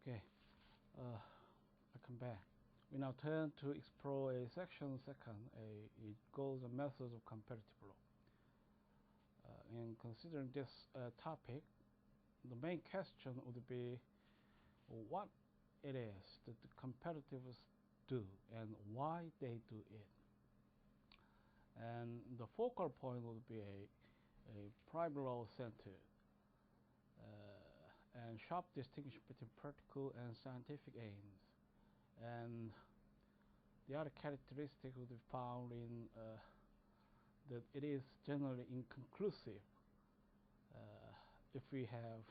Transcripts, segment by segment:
Okay, I come back. We now turn to explore a section second, it goes on methods of comparative law. In considering this topic, the main question would be what it is that the comparatives do and why they do it. And the focal point would be a private law centered and sharp distinction between practical and scientific aims. And the other characteristic would be found in that it is generally inconclusive if we have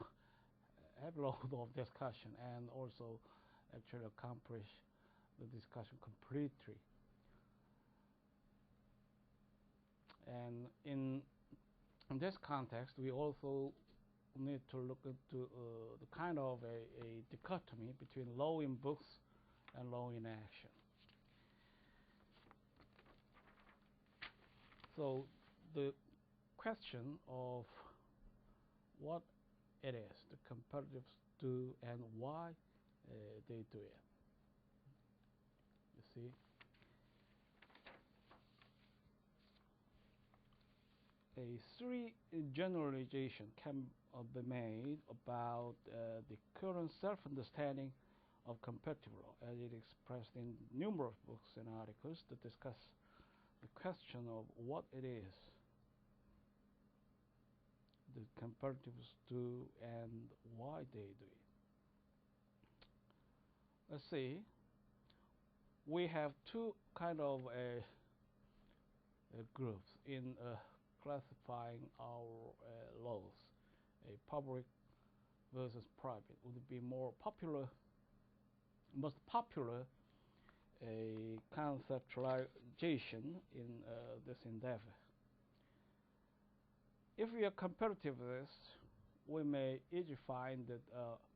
a lot of discussion and also actually accomplish the discussion completely. And in this context, we also need to look into the kind of a dichotomy between law in books and law in action. So the question of what it is the comparatives do and why they do it. You see, three generalization can be made about the current self-understanding of comparative law, as it is expressed in numerous books and articles that discuss the question of what it is the comparatives do and why they do it. Let's see. We have two kind of groups in classifying our laws. A public versus private would be most popular a conceptualization in this endeavor. If we are comparativists, we may easily find that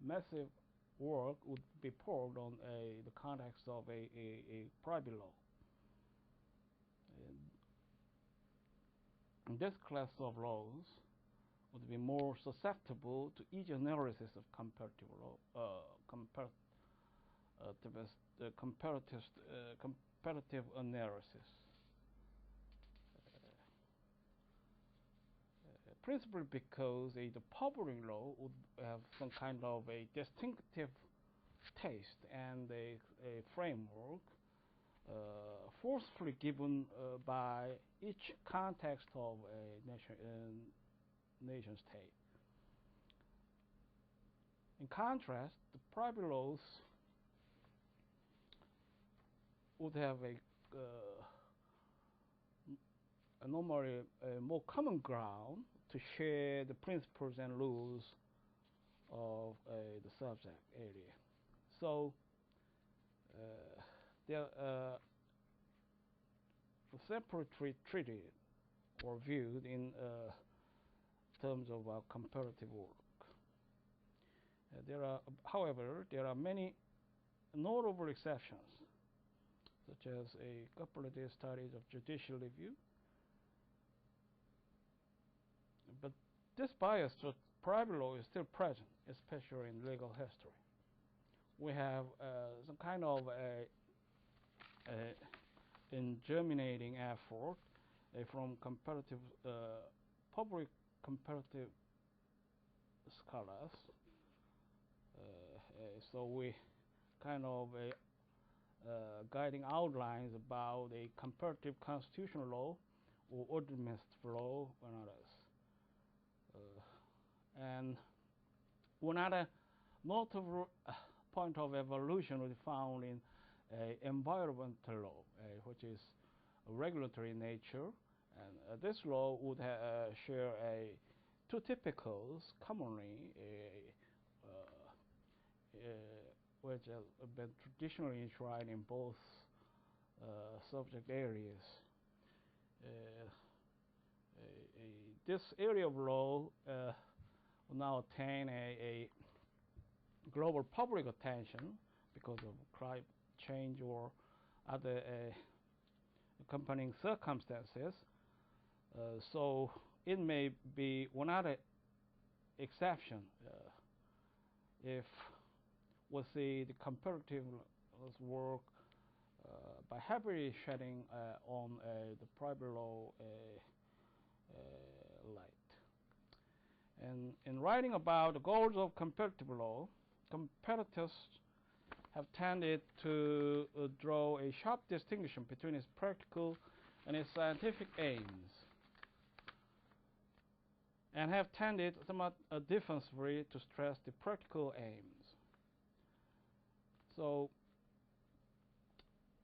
massive work would be poured on the context of a private law. And this class of laws would be more susceptible to easy analysis of comparative law, comparative analysis. Principally because the public law would have some kind of a distinctive taste and a framework forcefully given by each context of a nation state. In contrast, the private laws would have normally a more common ground to share the principles and rules of the subject area. So they are separately treated or viewed in terms of our comparative work. However, there are many notable exceptions, such as a comparative studies of judicial review. But this bias to private law is still present, especially in legal history. We have some kind of germinating effort from comparative public comparative scholars. So we kind of guiding outlines about a comparative constitutional law or administrative law and others. And another notable point of evolution was found in environmental law, which is regulatory in nature, and this law would share two typicals commonly, which have been traditionally enshrined in both subject areas. This area of law will now attain a global public attention because of climate change or other accompanying circumstances. So it may be one other exception if we'll see the comparative work by heavily shedding on the private law light. And in writing about the goals of comparative law, comparators have tended to draw a sharp distinction between its practical and its scientific aims, and have tended somewhat defensively to stress the practical aims. So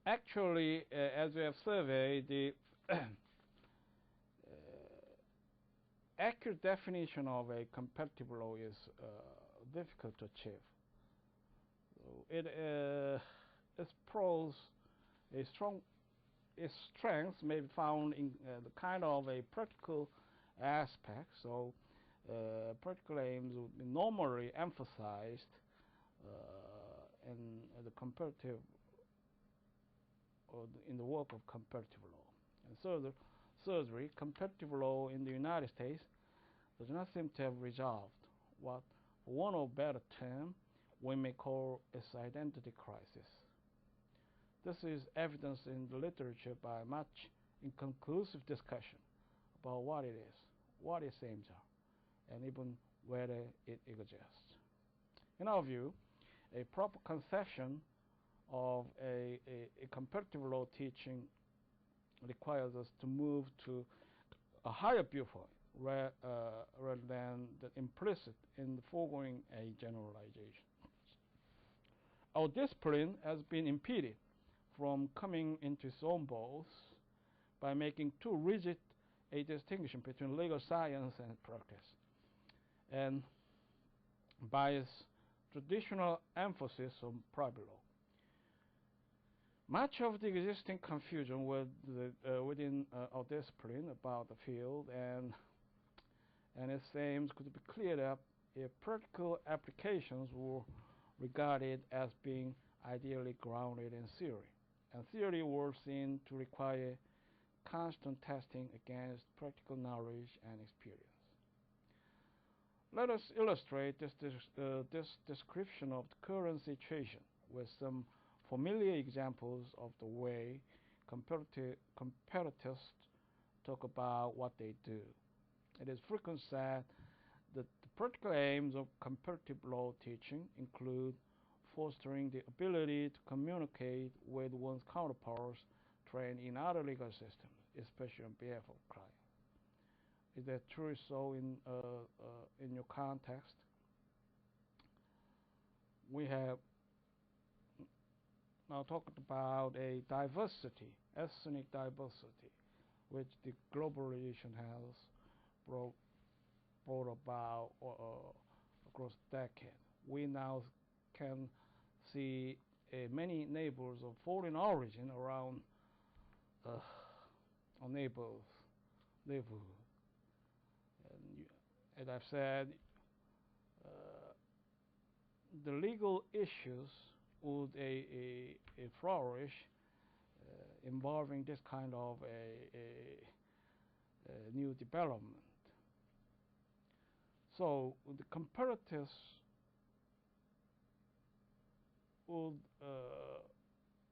actually, as we have surveyed, the accurate definition of a comparative law is difficult to achieve. So its pros, its strengths may be found in the kind of a practical aspect. So practical aims would be normally emphasized in the comparative or in the work of comparative law. And thirdly, comparative law in the United States does not seem to have resolved what, for one or better term, we may call its identity crisis. This is evidenced in the literature by much inconclusive discussion about what it is, what its aims are, and even whether it exists. In our view, a proper conception of a comparative law teaching requires us to move to a higher viewpoint rather than the implicit in the foregoing a generalization. Our discipline has been impeded from coming into its own balls by making too rigid a distinction between legal science and practice, and by its traditional emphasis on private law. Much of the existing confusion within our discipline about the field and its aims could be cleared up if practical applications were regarded as being ideally grounded in theory, and theory was seen to require constant testing against practical knowledge and experience. Let us illustrate this description of the current situation with some familiar examples of the way comparators talk about what they do. It is frequently said that the practical aims of comparative law teaching include fostering the ability to communicate with one's counterparts trained in other legal systems, especially on behalf of clients. Is that true so in your context? We have now talked about a diversity, ethnic diversity, which the globalization has brought about across decades. We now can see many neighbors of foreign origin around our neighborhood. And as I've said, the legal issues would a flourish involving this kind of a new development. So the comparatives would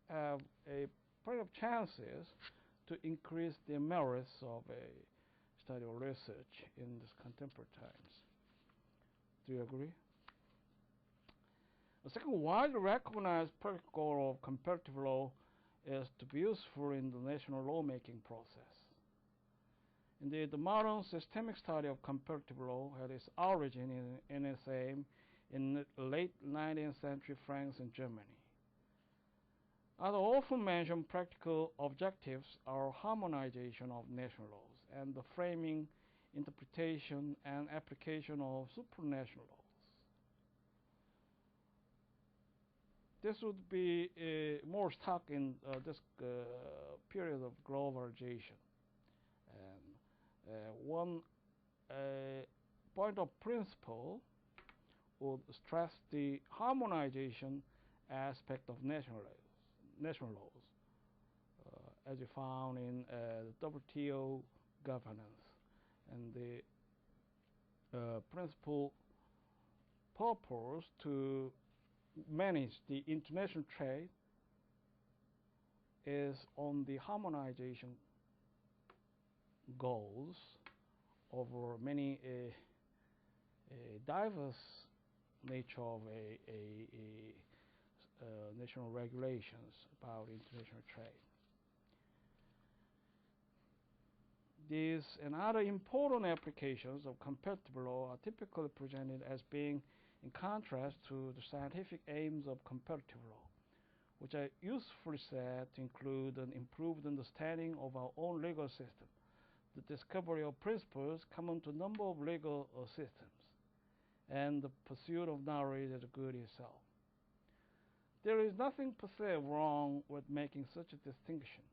have a plenty of chances to increase the merits of a study or research in this contemporary times. Do you agree? The second widely recognized practical goal of comparative law is to be useful in the national lawmaking process. Indeed, the modern systemic study of comparative law had its origin in its aim in the late 19th century France and Germany. Other often mentioned practical objectives are harmonization of national laws and the framing, interpretation, and application of supranational laws. This would be more stuck in this period of globalization. And one point of principle would stress the harmonization aspect of national laws, as you found in the WTO governance, and the principal purpose to manage the international trade is on the harmonization goals over many diverse nature of national regulations about international trade. These and other important applications of comparative law are typically presented as being in contrast to the scientific aims of comparative law, which are usefully said to include an improved understanding of our own legal system, the discovery of principles common to a number of legal systems, and the pursuit of knowledge as a good itself. There is nothing per se wrong with making such a distinction.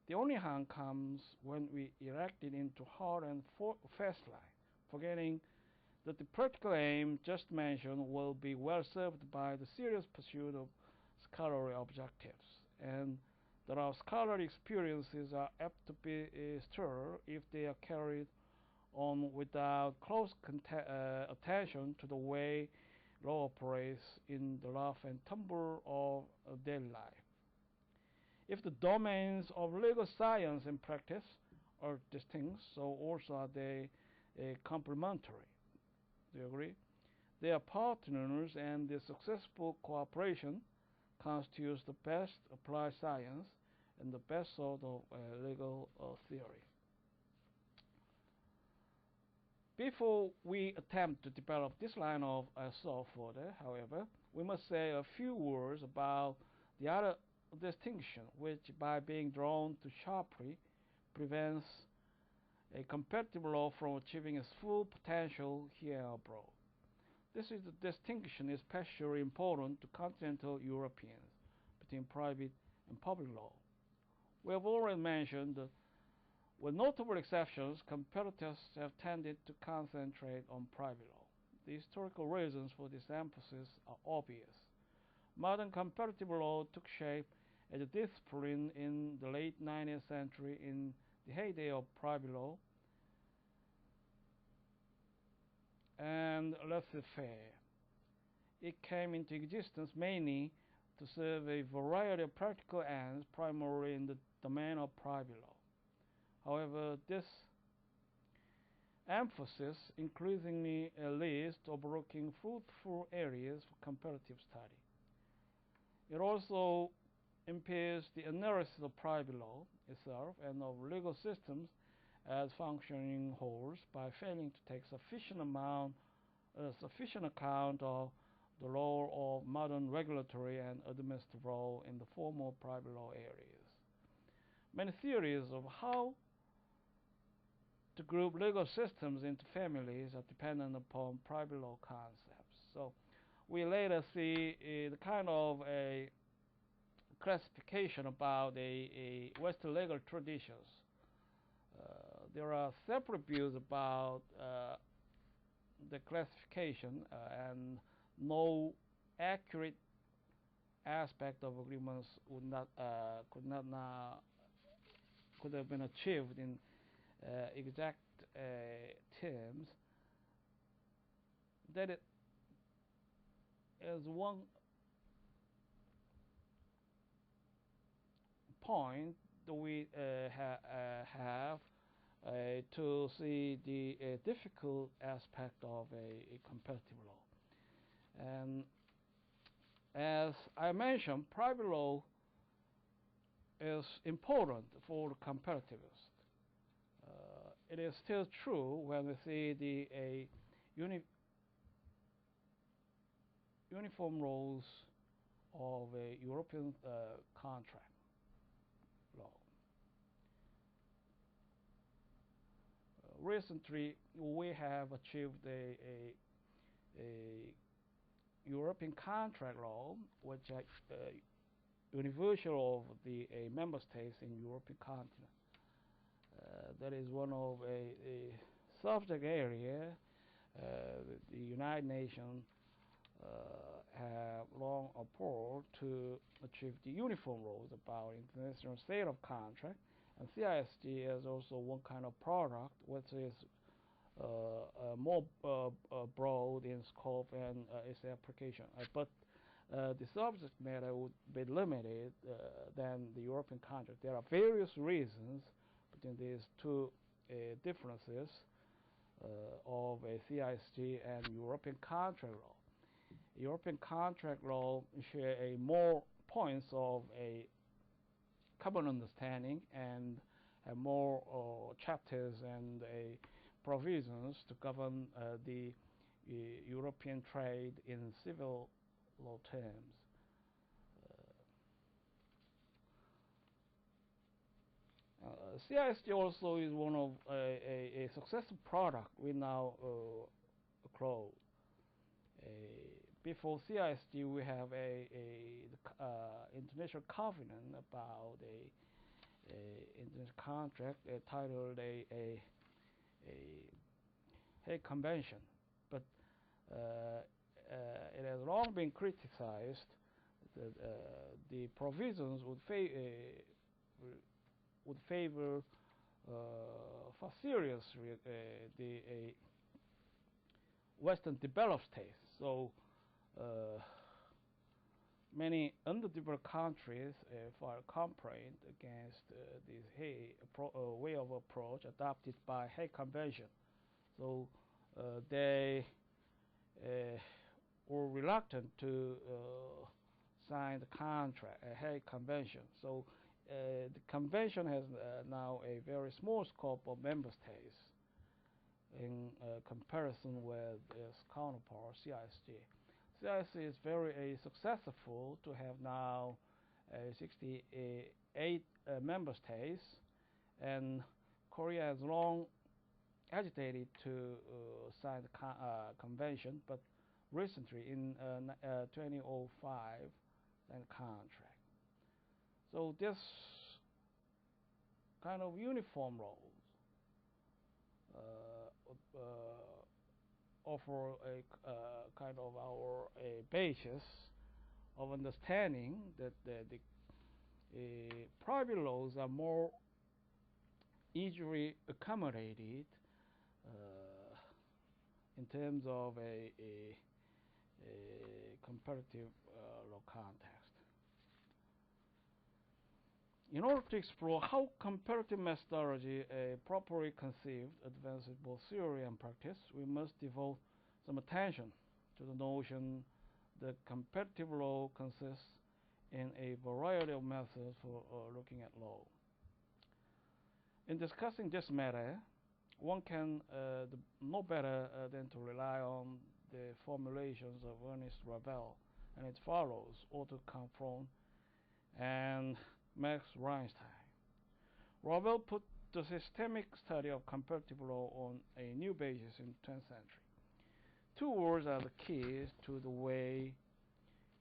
The only harm comes when we erect it into hard and fast line, forgetting that the practical aim just mentioned will be well served by the serious pursuit of scholarly objectives, and that our scholarly experiences are apt to be stirred if they are carried on without close attention to the way law operates in the rough and tumble of daily life. If the domains of legal science and practice are distinct, so also are they complementary. Do you agree? They are partners, and the successful cooperation constitutes the best applied science and the best sort of legal theory. Before we attempt to develop this line of thought further, however, we must say a few words about the other distinction, which, by being drawn too sharply, prevents a comparative law from achieving its full potential here and abroad. This is the distinction especially important to continental Europeans between private and public law. We have already mentioned that, with notable exceptions, comparators have tended to concentrate on private law. The historical reasons for this emphasis are obvious. Modern comparative law took shape as a discipline in the late 19th century in the heyday of private law and laissez-faire. It came into existence mainly to serve a variety of practical ends, primarily in the domain of private law. However, this emphasis increasingly leads to overlooking fruitful areas for comparative study. It also impairs the analysis of private law itself and of legal systems as functioning wholes by failing to take sufficient account of the role of modern regulatory and administrative law in the former private law areas. Many theories of how to group legal systems into families are dependent upon private law concepts. So we later see the kind of a classification about a Western legal traditions. There are separate views about the classification, and no accurate aspect of agreements could have been achieved in exact terms. That it is one point that we have to see the difficult aspect of a comparative law. And as I mentioned, private law is important for the comparativists. It is still true when we see the uniform rules of a European contract law. Recently, we have achieved a European contract law, which is universal of the member states in European continent. That is one of a subject area the United Nations have long appealed to achieve the uniform rules about international state of contract, and CISG is also one kind of product which is more broad in scope and its application. But the subject matter would be limited than the European contract. There are various reasons between these two differences of a CISG and European contract law. European contract law share a more points of a common understanding and have more chapters and provisions to govern the European trade in civil law terms. CISG also is one of a successful product we now close. Before CISG, we have a international covenant about a international contract titled a Hague Convention, but it has long been criticized that the provisions would favor for seriously the Western developed states. So many underdeveloped countries filed complaint against this way of approach adopted by Hague Convention. So they were reluctant to sign the contract, a Hague Convention. So the convention has now a very small scope of member states in comparison with its counterpart CISG. CISG is very successful to have now 68 member states, and Korea has long agitated to sign the convention, but recently in 2005 signed the contract. So this kind of uniform rules offer a kind of a basis of understanding that the private laws are more easily accommodated in terms of a comparative law context. In order to explore how comparative methodology properly conceived advances both theory and practice, we must devote some attention to the notion that comparative law consists in a variety of methods for looking at law. In discussing this matter, one can no better than to rely on the formulations of Ernest Ravel and its follows, Otto Confront and Max Reinstein. Ravel put the systemic study of comparative law on a new basis in the 20th century. Two words are the keys to the way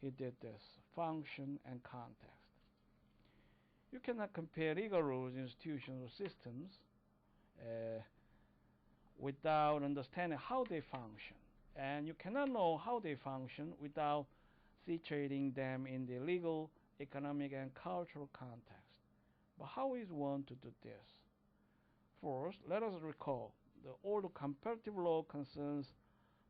he did this: function and context. You cannot compare legal rules, institutions, or systems without understanding how they function. And you cannot know how they function without situating them in the legal, economic, and cultural context. But how is one to do this? First, let us recall the older comparative law concerns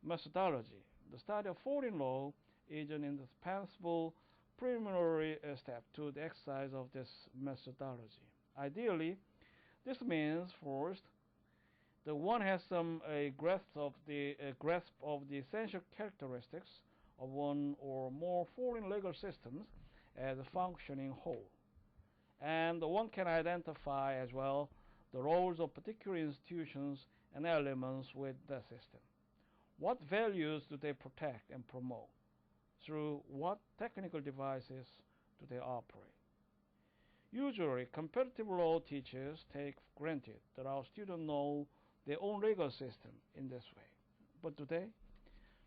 methodology. The study of foreign law is an indispensable preliminary step to the exercise of this methodology. Ideally, this means first that one has some grasp of the essential characteristics of one or more foreign legal systems as a functioning whole, and one can identify as well the roles of particular institutions and elements with the system. What values do they protect and promote? Through what technical devices do they operate? Usually, comparative law teachers take for granted that our students know their own legal system in this way. But today,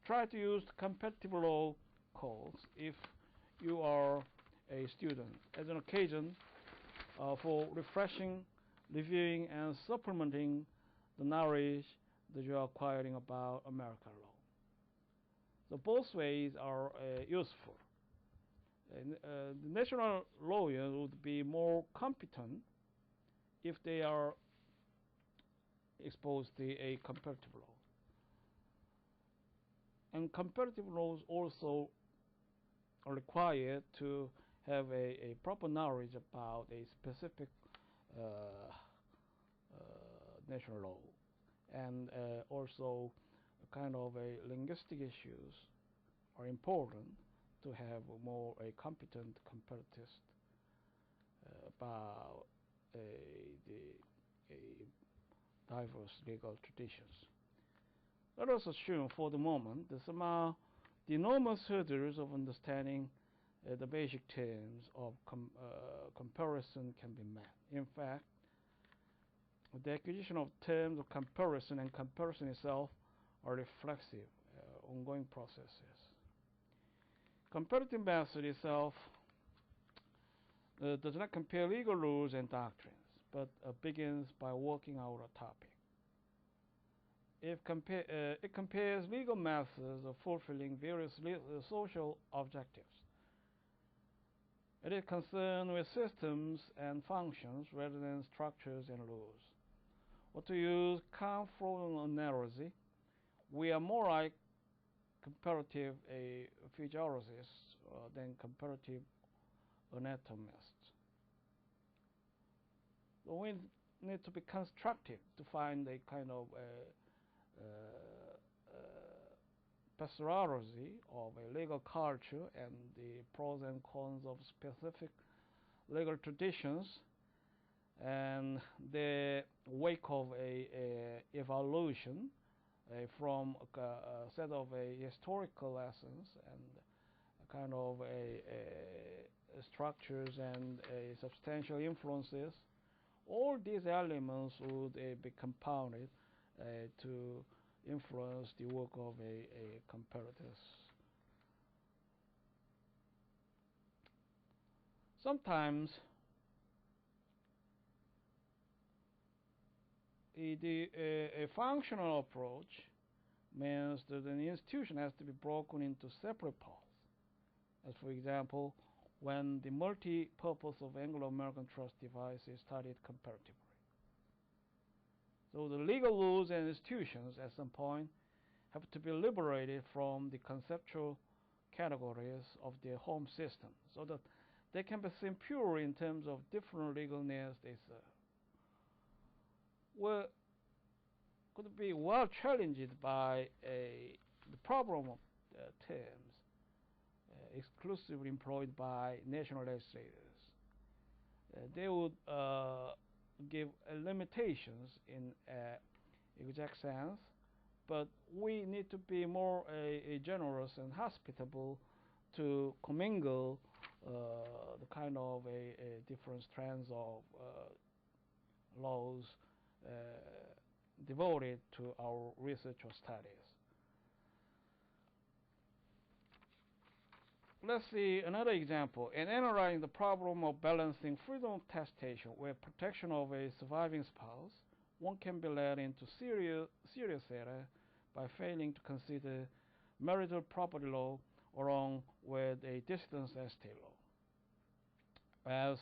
try to use comparative law codes if you are a student as an occasion for refreshing, reviewing, and supplementing the knowledge that you are acquiring about American law. So both ways are useful. The national lawyers would be more competent if they are expose a comparative law. And comparative laws also are required to have a proper knowledge about a specific uh, national law, and also kind of a linguistic issues are important to have more a competent comparatist about a diverse legal traditions. Let us assume for the moment that somehow the enormous hurdles of understanding the basic terms of comparison can be met. In fact, the acquisition of terms of comparison and comparison itself are reflexive, ongoing processes. Comparative method itself does not compare legal rules and doctrines, but begins by working out a topic. It compares legal methods of fulfilling various social objectives. It is concerned with systems and functions rather than structures and rules. Or to use Kant-Fromm analogy, we are more like comparative physiologists than comparative anatomists. So we need to be constructive to find a kind of pastorology of a legal culture and the pros and cons of specific legal traditions, and the wake of a evolution from a set of historical lessons and a kind of structures and substantial influences. All these elements would be compounded to influence the work of a comparatist. Sometimes a functional approach means that an institution has to be broken into separate parts. As for example, when the multi-purpose of Anglo-American trust device is studied comparatively. So the legal rules and institutions at some point have to be liberated from the conceptual categories of their home system so that they can be seen pure in terms of different legal needs they serve. Well, could be well challenged by the problem of terms exclusively employed by national legislators. They would give limitations in exact sense, but we need to be more generous and hospitable to commingle the kind of different strands of laws devoted to our research or studies. Let's see another example. In analyzing the problem of balancing freedom of testation with protection of a surviving spouse, one can be led into serious error by failing to consider marital property law along with a distance estate law. As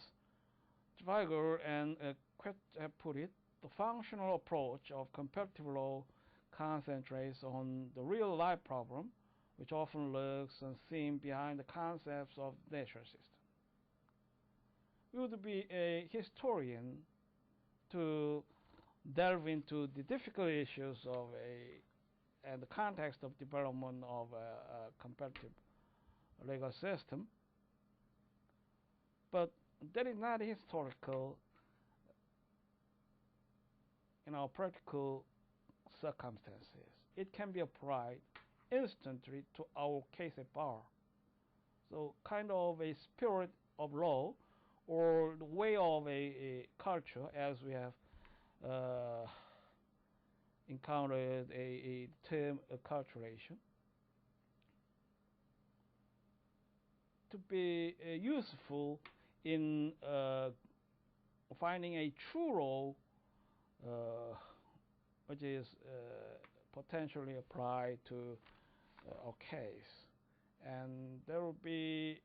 Zweigel and Quet have put it, the functional approach of comparative law concentrates on the real-life problem, which often lurks unseen behind the concepts of the natural system. We would be a historian to delve into the difficult issues of and the context of development of a comparative legal system, but that is not historical in our practical circumstances. It can be applied instantly to our case at bar. So kind of a spirit of law or the way of a culture, as we have encountered a term acculturation, to be useful in finding a true law which is potentially applied to our case. And there will be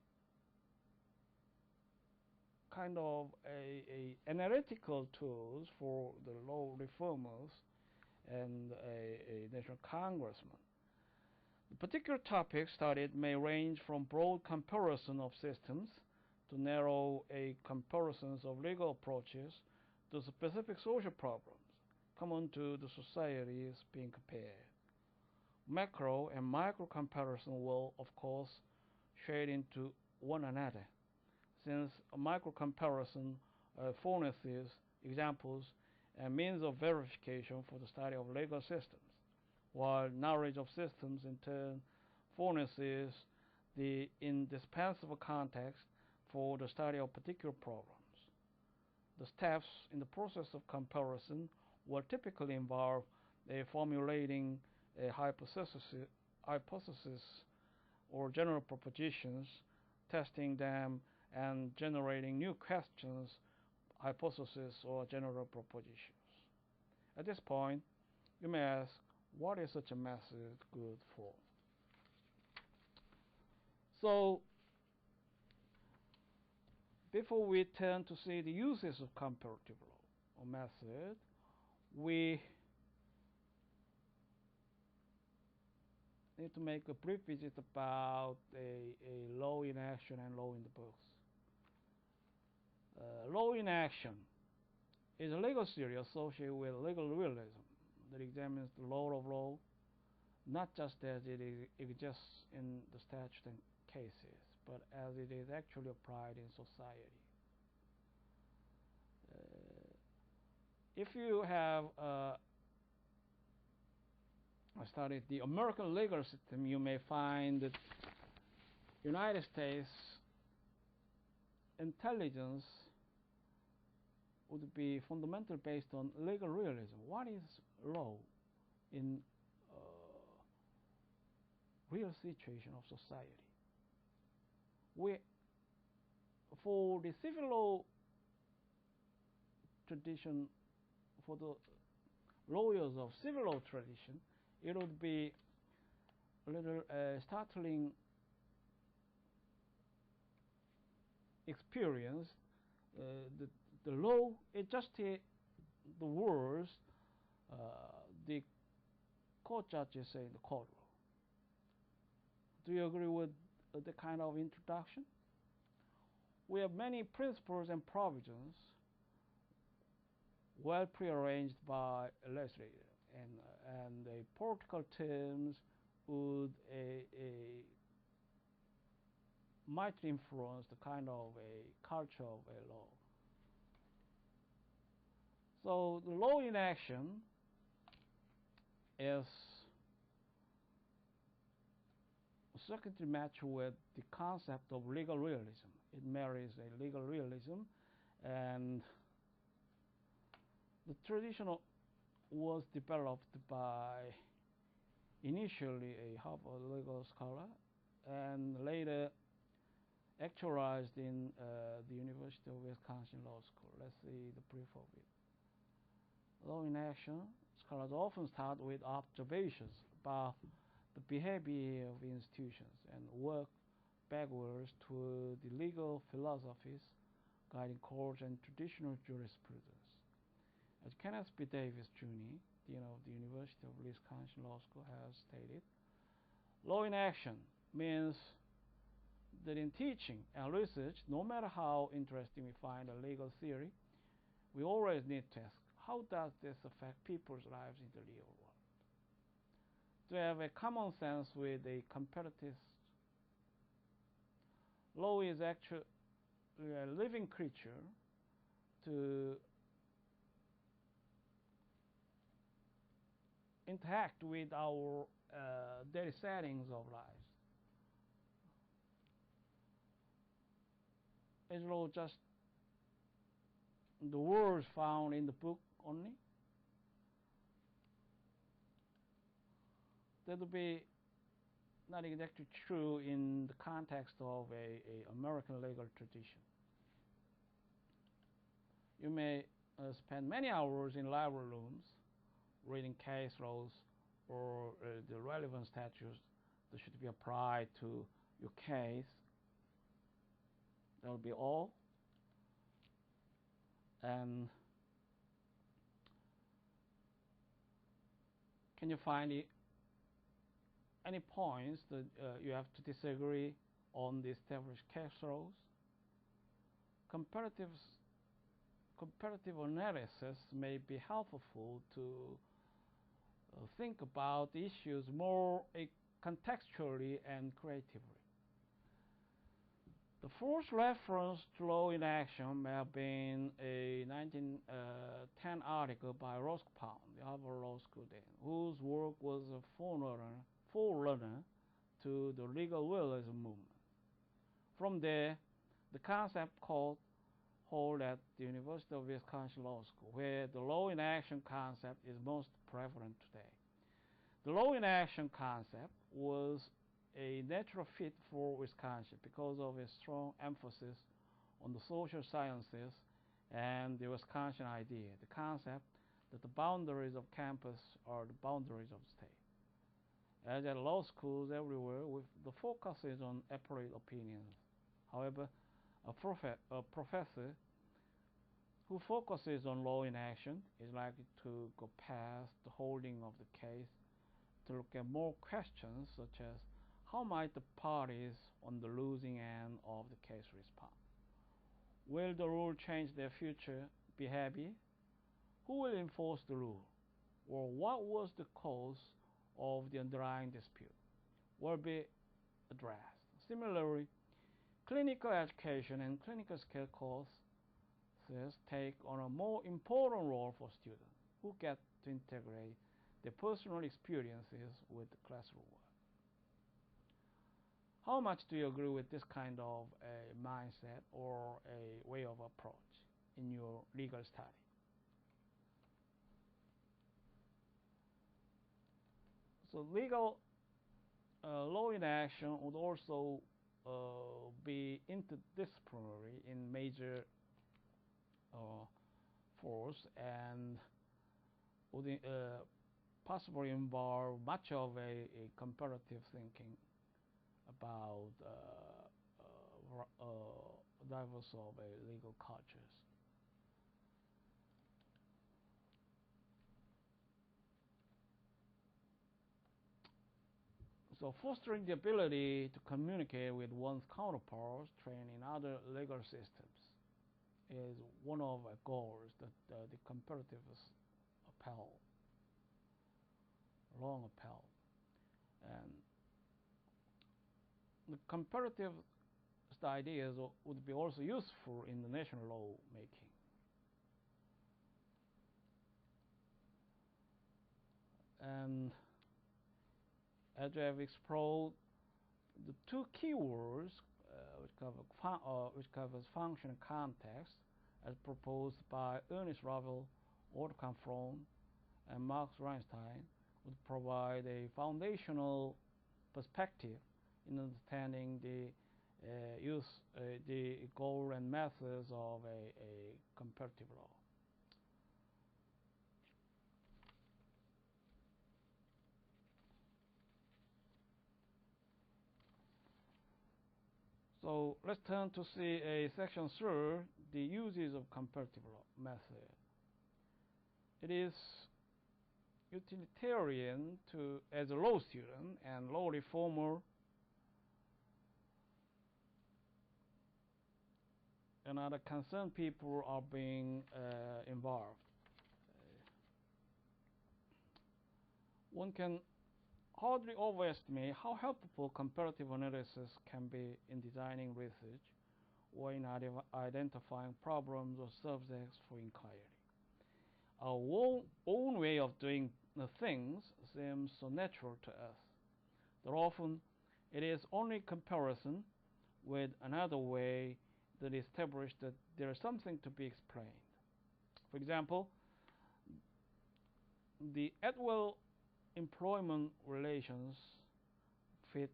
kind of a analytical tools for the law reformers and a national congressman. The particular topics studied may range from broad comparison of systems to narrow comparisons of legal approaches to specific social problems common to the societies being compared. Macro and micro comparison will, of course, shade into one another, since a micro comparison furnishes examples and means of verification for the study of legal systems, while knowledge of systems in turn furnishes the indispensable context for the study of particular problems. The steps in the process of comparison will typically involve formulating a hypothesis or general propositions, testing them, and generating new questions, hypotheses, or general propositions. At this point, you may ask, what is such a method good for? So, before we turn to see the uses of comparative law or method, we need to make a brief visit about a law in action and law in the books. Law in action is a legal theory associated with legal realism that examines the law of law, not just as it exists in the statute and cases, but as it is actually applied in society. If you have studied the American legal system, you may find that United States intelligence would be fundamentally based on legal realism. What is law in real situation of society? For the civil law tradition, for the lawyers of civil law tradition, it would be a little startling experience. The law is just the words the court judges say in the courtroom. Do you agree with the kind of introduction? We have many principles and provisions well prearranged by a legislator, and the political terms would might influence the kind of a culture of a law. So the law in action is circuitry match with the concept of legal realism. It marries a legal realism, and the tradition was developed by initially a Harvard legal scholar and later actualized in the University of Wisconsin Law School. Let's see the brief of it. Law in action, scholars often start with observations about the behavior of institutions and work backwards to the legal philosophies guiding courts and traditional jurisprudence. As Kenneth B. Davis, Jr., dean of the University of Wisconsin Law School, has stated, law in action means that in teaching and research, no matter how interesting we find a legal theory, we always need to ask, how does this affect people's lives in the real world? To have a common sense with a comparative. Law is actually a living creature to interact with our daily settings of lives. Is law just the words found in the book only? That would be not exactly true in the context of a American legal tradition. You may spend many hours in library rooms reading case laws or the relevant statutes that should be applied to your case. That will be all. And Can you find any points that you have to disagree on the established case laws? Comparative analysis may be helpful to think about issues more contextually and creatively. The first reference to law in action may have been a 1910 article by Roscoe, the Harvard Law School dean, whose work was a forerunner to the legal realism movement. From there, the concept caught hold at the University of Wisconsin Law School, where the law in action concept is most prevalent today. The law in action concept was a natural fit for Wisconsin because of its strong emphasis on the social sciences and the Wisconsin idea, the concept that the boundaries of campus are the boundaries of the state. As at law schools everywhere, the focus is on appellate opinions. However, a professor who focuses on law in action is likely to go past the holding of the case to look at more questions such as how might the parties on the losing end of the case respond? Will the rule change their future behavior? Who will enforce the rule? Or what was the cause of the underlying dispute? Will be addressed. Similarly, clinical education and clinical skill courses take on a more important role for students who get to integrate their personal experiences with the classroom work. How much do you agree with this kind of a mindset or a way of approach in your legal study? So legal law in action would also be interdisciplinary in major force and would possibly involve much of a comparative thinking about diverse of legal cultures. So fostering the ability to communicate with one's counterparts trained in other legal systems is one of the goals that the comparativists long upheld. And the comparative ideas would be also useful in the national law making. And as we have explored the two keywords which covers function and context as proposed by Ernest Ravel, Otto Confron, and Max Reinstein, would provide a foundational perspective in understanding the the goal and methods of a comparative law. So let's turn to see a section 3, the uses of comparative law method. It is utilitarian to, as a law student and law reformer, and other concerned people are being involved. One can hardly overestimate how helpful comparative analysis can be in designing research or in identifying problems or subjects for inquiry. Our own way of doing the things seems so natural to us that often it is only comparison with another way that establishes that there is something to be explained. For example, the at-will employment relations fit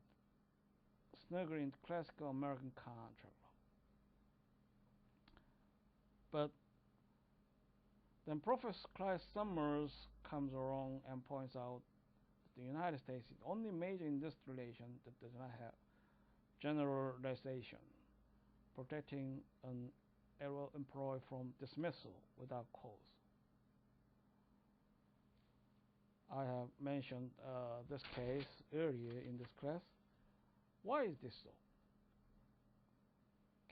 snugly into classical American contract law. But then Professor Clive Summers comes along and points out that the United States is the only major industrial nation that does not have generalization, protecting an at-will employee from dismissal without cause. I have mentioned this case earlier in this class. Why is this so?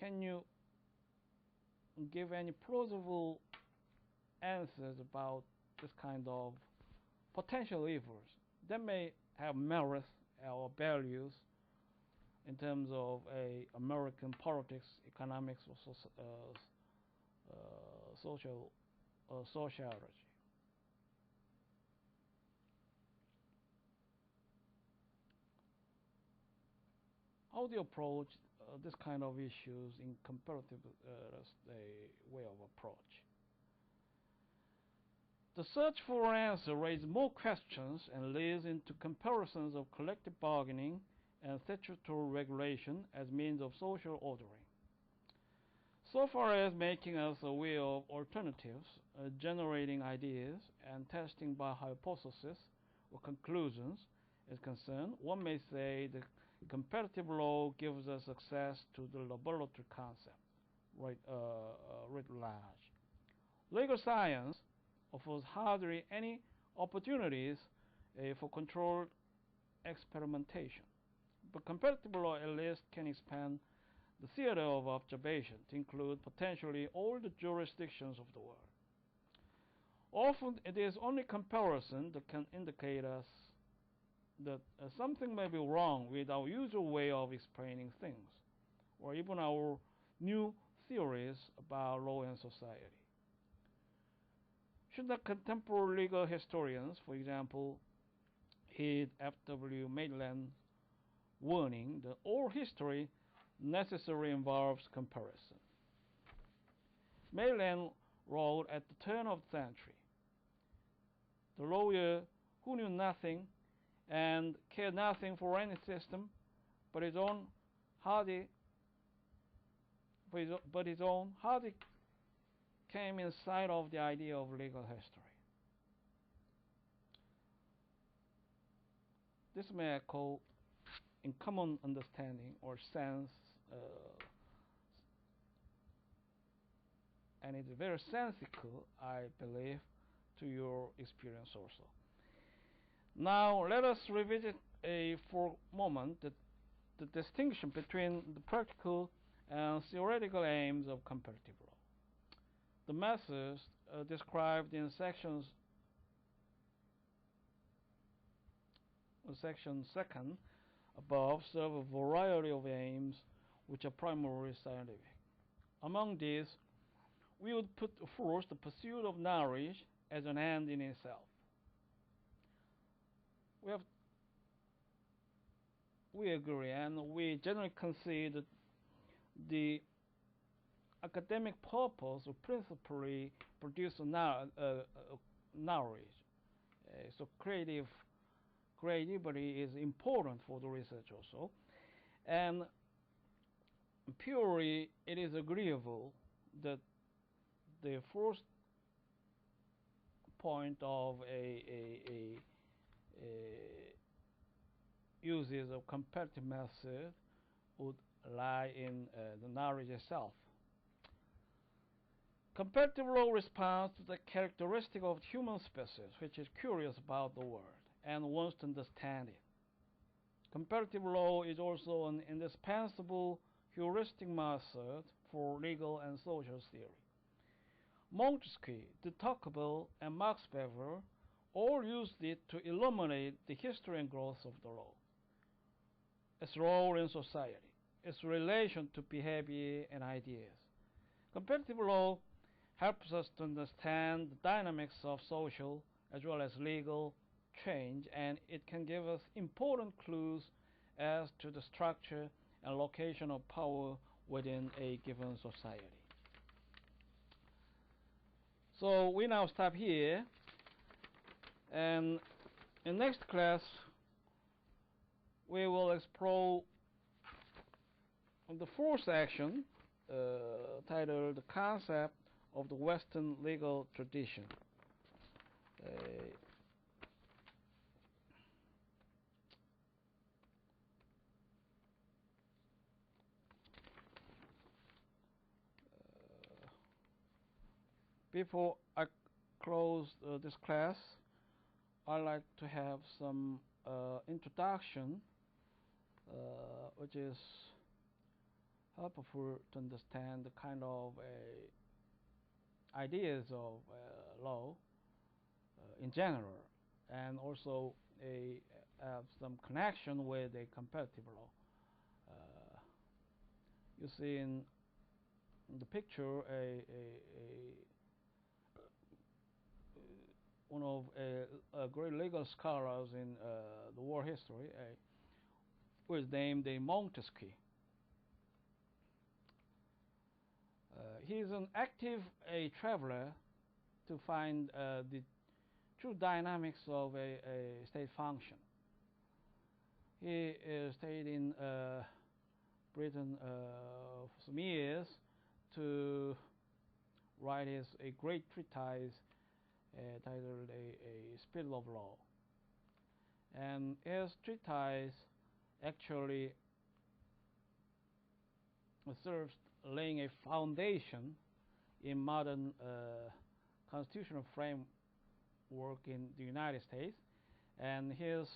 Can you give any plausible answers about this kind of potential evils that may have merits or values in terms of American politics, economics, or sociology? How do you approach this kind of issues in comparative way of approach? The search for an answer raises more questions and leads into comparisons of collective bargaining and statutory regulation as means of social ordering. So far as making us aware of alternatives, generating ideas, and testing by hypothesis or conclusions is concerned, one may say the comparative law gives us access to the laboratory concept, writ large. Legal science offers hardly any opportunities for controlled experimentation, but comparative law at least can expand the theater of observation to include potentially all the jurisdictions of the world. Often it is only comparison that can indicate us that something may be wrong with our usual way of explaining things, or even our new theories about law and society. Should the contemporary legal historians, for example, heed F.W. Maitland's warning that all history necessarily involves comparison? Maitland wrote at the turn of the century, the lawyer who knew nothing and cared nothing for any system but his own hardly came in sight of the idea of legal history. This may echo in common understanding or sense, and it's very sensical, I believe, to your experience also. Now let us revisit for a moment the distinction between the practical and theoretical aims of comparative law. The methods described in section 2 above serve a variety of aims which are primarily scientific. Among these, we would put first the pursuit of knowledge as an end in itself. We agree and we generally concede that the academic purpose will principally produce knowledge. So creativity is important for the research also. And purely it is agreeable that the first point of a uses of comparative method would lie in the knowledge itself. Comparative law responds to the characteristic of the human species, which is curious about the world and wants to understand it. Comparative law is also an indispensable heuristic method for legal and social theory. Montesquieu, de Tocqueville, and Max Weber all used it to illuminate the history and growth of the law, its role in society, its relation to behavior and ideas. Comparative law helps us to understand the dynamics of social as well as legal change, and it can give us important clues as to the structure and location of power within a given society. So we now stop here, and in next class we will explore the fourth section titled The Concept of the Western Legal Tradition. Before I close this class, I'd like to have some introduction, which is helpful to understand the kind of ideas of law in general, and also have some connection with a comparative law. You see in the picture one of a great legal scholars in the world history, who is named Montesquieu. He is an active traveler to find the true dynamics of a state function. He stayed in Britain for some years to write a great treatise titled a Spirit of Law. And his treatise actually serves laying a foundation in modern constitutional framework in the United States, and his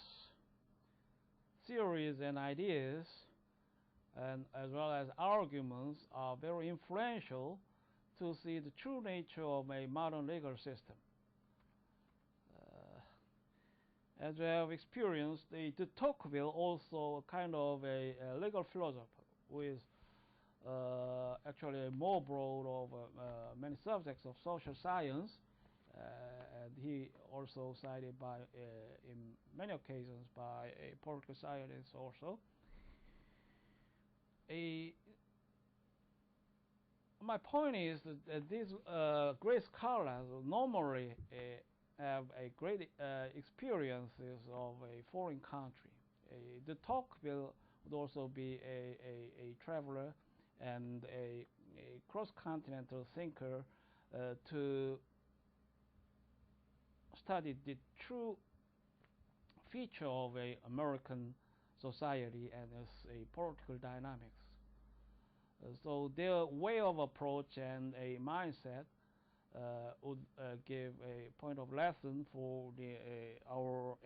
theories and ideas, and as well as arguments, are very influential to see the true nature of a modern legal system. As we have experienced, de Tocqueville, also a kind of a legal philosopher, who is actually more broad of many subjects of social science, and he also cited by in many occasions by a political scientist also. My point is that these great scholars normally have a great experiences of a foreign country. De Tocqueville would also be a traveler and a cross-continental thinker to study the true feature of a American society and its a political dynamics. So their way of approach and a mindset would give a point of lesson for our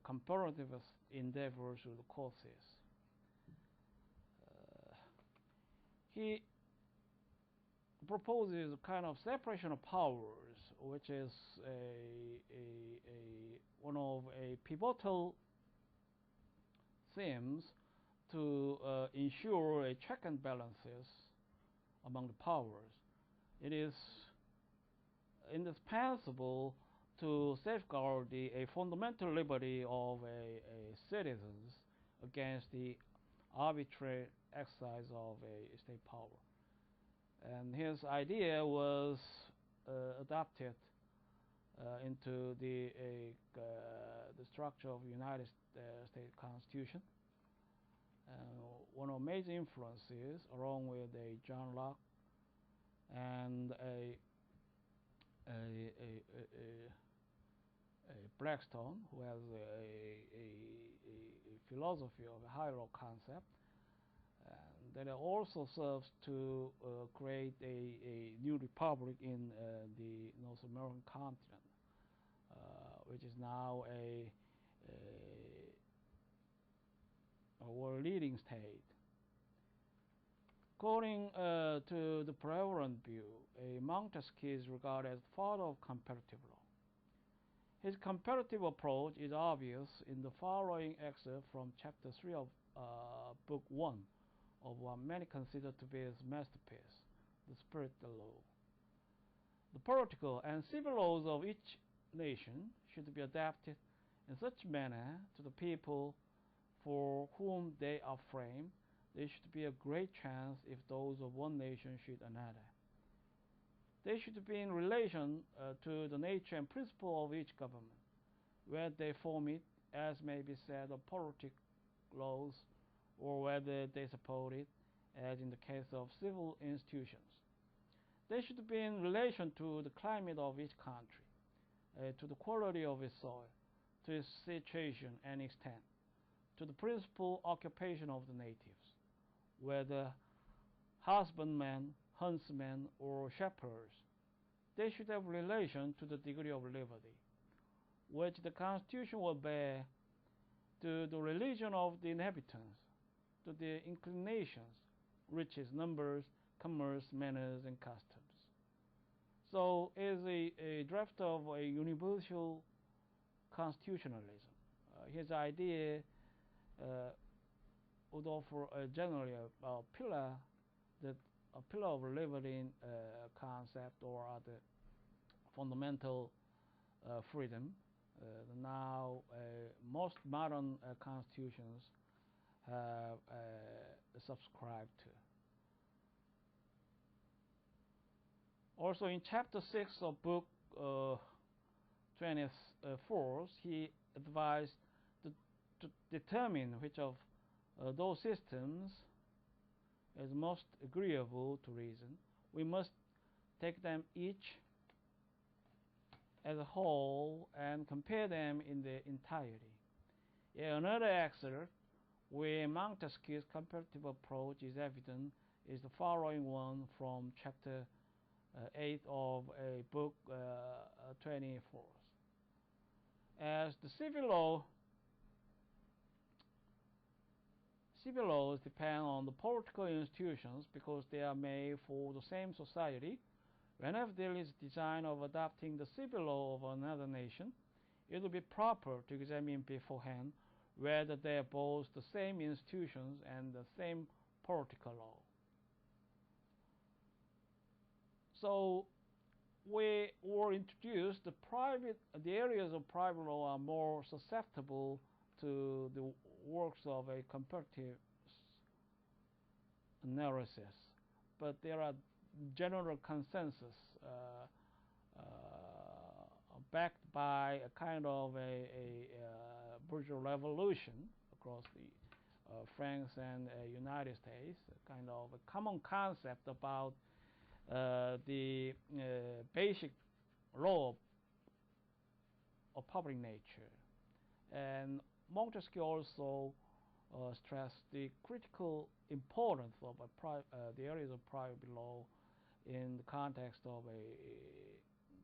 comparative endeavors with the courses. He proposes a kind of separation of powers, which is one of a pivotal themes to ensure a check and balances among the powers. It is indispensable to safeguard a fundamental liberty of a citizens against the arbitrary exercise of a state power. And his idea was adopted into the structure of the United States Constitution. One of major influences, along with John Locke and a Blackstone, who has a philosophy of a higher law concept, and that also serves to create a new republic in the North American continent, which is now a world leading state. According to the prevalent view, Montesquieu is regarded as the father of comparative law. His comparative approach is obvious in the following excerpt from Chapter 3 of Book 1 of what many consider to be his masterpiece, The Spirit of the Law. The political and civil laws of each nation should be adapted in such manner to the people for whom they are framed. There should be a great chance if those of one nation should another. They should be in relation to the nature and principle of each government, whether they form it, as may be said, of politic laws, or whether they support it, as in the case of civil institutions. They should be in relation to the climate of each country, to the quality of its soil, to its situation and extent, to the principal occupation of the natives, whether husbandmen, huntsmen, or shepherds. They should have relation to the degree of liberty, which the Constitution will bear to the religion of the inhabitants, to their inclinations, riches, numbers, commerce, manners, and customs. So, as a draft of a universal constitutionalism, his idea would offer generally a pillar of liberty concept or other fundamental freedom. Now, most modern constitutions have subscribed to. Also, in Chapter 6 of Book 24, he advised to determine which of those systems is most agreeable to reason. We must take them each as a whole and compare them in their entirety. Yet another excerpt where Montesquieu's comparative approach is evident is the following one from Chapter 8 of Book 24. As the civil laws depend on the political institutions because they are made for the same society. Whenever there is a design of adopting the civil law of another nation, it will be proper to examine beforehand whether they are both the same institutions and the same political law. So, we were introduced the areas of private law are more susceptible to the works of a comparative analysis, but there are general consensus backed by a kind of a bourgeois revolution across the France and United States, a kind of a common concept about the basic law of public nature. And Montesquieu also stressed the critical importance of the areas of private law in the context of a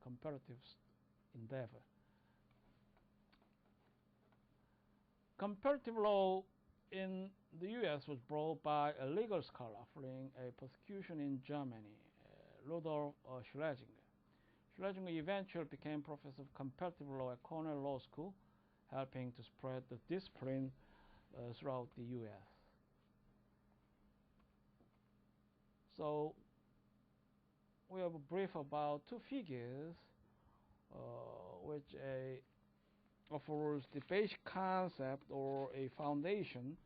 comparative endeavor. Comparative law in the U.S. was brought by a legal scholar fleeing a persecution in Germany, Rudolf Schlesinger. Schlesinger eventually became professor of comparative law at Cornell Law School, helping to spread the discipline throughout the U.S. So, we have a brief about two figures which offers the basic concept or a foundation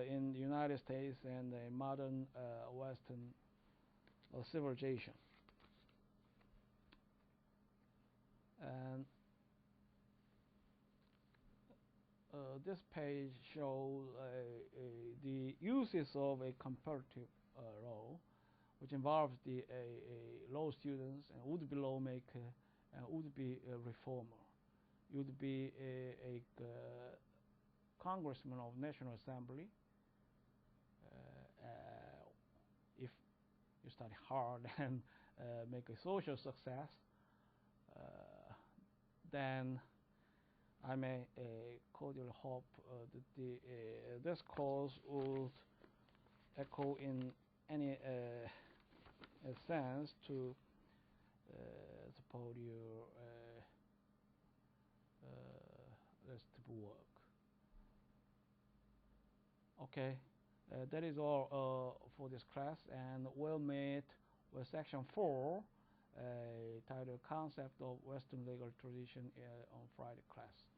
in the United States and a modern Western civilization. And this page shows the uses of a comparative law, which involves the law students and would-be lawmaker and would-be reformer. You would be a congressman of National Assembly if you study hard and make a social success. Then I may cordially hope that this course would echo in any sense to support your rest of work. Okay, that is all for this class, and we'll meet with section 4 titled Concept of Western Legal Tradition on Friday class.